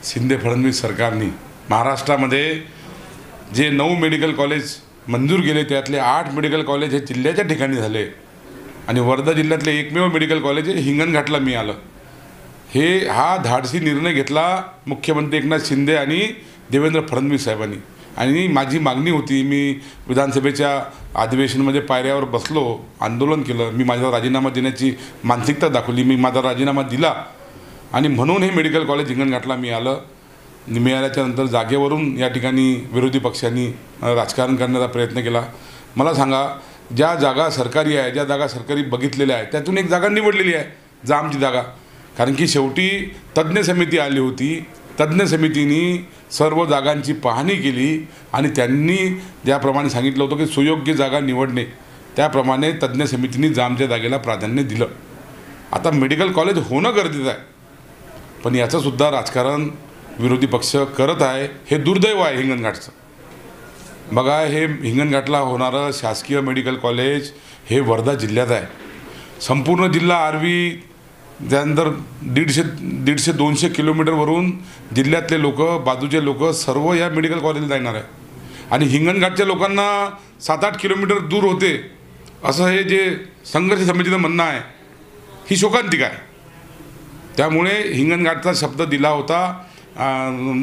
शिंदे फडणवीस सरकारने महाराष्ट्रामध्ये जे 9 मेडिकल कॉलेज मंजूर केले त्यातले 8 मेडिकल कॉलेज हे जिल्ह्याच्या ठिकाणी झाले आणि वर्धा जिल्ह्यातले एकमेव मेडिकल कॉलेज हे हिंगणघाटला मिळालं। हा धाडसी निर्णय घेतला मुख्यमंत्री एकनाथ शिंदे आणि देवेंद्र फडणवीस साहेबांनी। आणि माझी मागणी होती, मी विधानसभेच्या अधिवेशनामध्ये पायऱ्यावर बसलो, आंदोलन केलं, मी माझा राजीनामा देण्याची मानसिकता दाखवली, मी माझा राजीनामा दिला आणि म्हणून हे मेडिकल कॉलेज हिंगणघाटला मिळालं। मिळाल्याच्या नंतर जागेवरून या ठिकाणी विरोधी पक्षांनी राजकारण करण्याचा प्रयत्न केला। मला सांगा, ज्या जागा सरकारी आहे, ज्या जागा सरकारी बघितलेल्या आहेत त्यातून एक जागा निवडलेली आहे, जामची जागा। कारण की शेवटी तज्ज्ञ समिती आली होती, तज्ज्ञ समितीने सर्व जागांची पाहणी केली आणि त्यांनी ज्याप्रमाणे सांगितलं होतं की सुयोग्य जागा निवडणे, त्याप्रमाणे तज्ज्ञ समितीने जामच्या जागेला प्राधान्य दिलं। आता मेडिकल कॉलेज होणं गरजेचं आहे, पण याचंसुद्धा राजकारण विरोधी पक्ष करत आहे। हे दुर्दैव आहे हिंगणघाटचं। बघा, हे हिंगणघाटला होणारं शासकीय मेडिकल कॉलेज हे वर्धा जिल्ह्यात आहे। संपूर्ण जिल्हा आर्वी, त्यानंतर 150-200 किलोमीटरवरून जिल्ह्यातले लोक, बाजूचे लोक सर्व या मेडिकल कॉलेजला जाणार आहे आणि हिंगणघाटच्या लोकांना 7-8 किलोमीटर दूर होते असं हे जे संघर्ष समितीचं म्हणणं आहे, ही शोकांतिका आहे। त्यामुळे हिंगणघाटचा शब्द दिला होता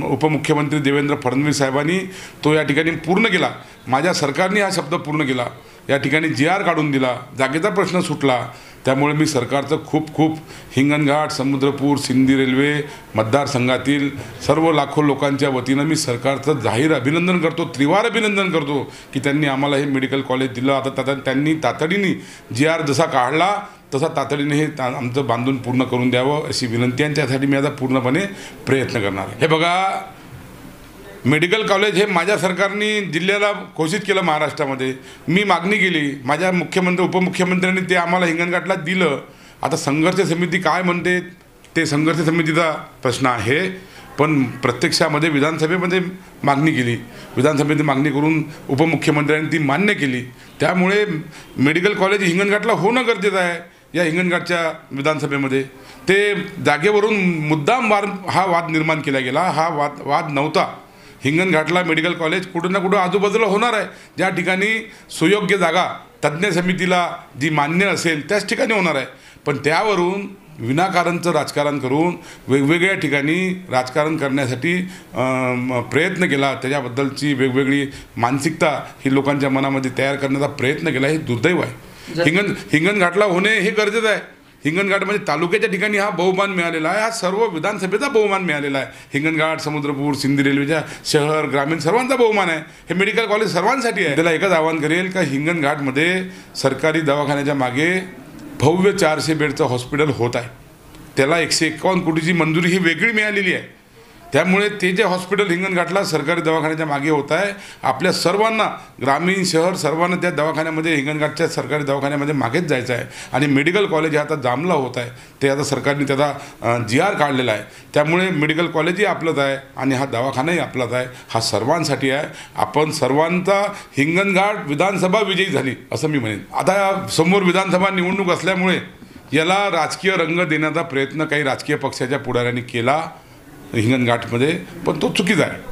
उपमुख्यमंत्री देवेंद्र फडणवीस साहेबांनी, तो या ठिकाणी पूर्ण केला। माझ्या सरकारने हा शब्द पूर्ण केला, या ठिकाणी GR काढून दिला, जागेचा प्रश्न सुटला। त्यामुळे मी सरकारचं खूप हिंगणघाट, समुद्रपूर, सिंधी रेल्वे मतदारसंघातील सर्व लाखो लोकांच्या वतीनं मी सरकारचं जाहीर अभिनंदन करतो, त्रिवार अभिनंदन करतो की त्यांनी आम्हाला हे मेडिकल कॉलेज दिलं। आता त्यांनी तातडीने GR जसा काढला तसा तातडीने हे आमचं बांधून पूर्ण करून द्यावं अशी विनंती आहे। त्यासाठी मी आता पूर्णपणे प्रयत्न करणार आहे। हे बघा, मेडिकल कॉलेज हे माझ्या सरकारने जिल्ह्याला घोषित केलं महाराष्ट्रामध्ये, मी मागणी केली, माझ्या मुख्यमंत्री उपमुख्यमंत्र्यांनी ते आम्हाला हिंगणघाटला दिलं। आता संघर्ष समिती काय म्हणते ते संघर्ष समितीचा प्रश्न आहे, पण प्रत्यक्षामध्ये विधानसभेमध्ये मागणी केली, विधानसभेमध्ये मागणी करून उपमुख्यमंत्र्यांनी ती मान्य केली। त्यामुळे मेडिकल कॉलेज हिंगणघाटला होणं गरजेचं आहे। या हिंगणघाटच्या विधानसभेमध्ये ते जागेवरून मुद्दाम हा वाद निर्माण केला गेला, हा वाद नव्हता। हिंगणघाटला मेडिकल कॉलेज कुठं ना कुठं आजूबाजूला होणार आहे, ज्या ठिकाणी सुयोग्य जागा तज्ज्ञ समितीला जी मान्य असेल त्याच ठिकाणी होणार आहे। पण त्यावरून विनाकारणचं राजकारण करून वेगवेगळ्या ठिकाणी राजकारण करण्यासाठी प्रयत्न केला, त्याच्याबद्दलची वेगवेगळी मानसिकता ही लोकांच्या मनामध्ये तयार करण्याचा प्रयत्न केला, हे दुर्दैव आहे। हिंगणघाटला होणे हे गरजेचं आहे। हिंगणघाट म्हणजे तालुक्याच्या ठिकाणी हा बहुमान मिळालेला आहे, हा सर्व विधानसभेचा बहुमान मिळालेला आहे। हिंगणघाट, समुद्रपूर, सिंधी रेल्वेच्या शहर, ग्रामीण सर्वांचा बहुमान आहे। हे मेडिकल कॉलेज सर्वांसाठी आहे। त्याला एकच आवाहन करेल का हिंगणघाटमध्ये सरकारी दवाखान्याच्या मागे भव्य 400 बेडचं हॉस्पिटल होत आहे, त्याला 151 कोटीची मंजुरी ही वेगळी मिळालेली आहे। त्यामुळे ते जे हॉस्पिटल हिंगणघाटला सरकारी दवाखान्याच्या मागे होत आहे, आपल्या सर्वांना, ग्रामीण शहर सर्वांना त्या दवाखान्यामध्ये, हिंगणघाटच्या सरकारी दवाखान्यामध्ये मागेच जायचं आहे। आणि मेडिकल कॉलेज हे आता जामला होत आहे, ते आता सरकारने त्याचा GR काढलेला आहे। त्यामुळे मेडिकल कॉलेजही आपलंच आहे आणि हा दवाखानाही आपलाच आहे, हा सर्वांसाठी आहे। आपण सर्वांचा हिंगणघाट विधानसभा विजयी झाली असं मी म्हणेन। आता समोर विधानसभा निवडणूक असल्यामुळे याला राजकीय रंग देण्याचा प्रयत्न काही राजकीय पक्षाच्या पुढाऱ्यांनी केला हिंगणघाटमध्ये, पण तो चुकीचा आहे।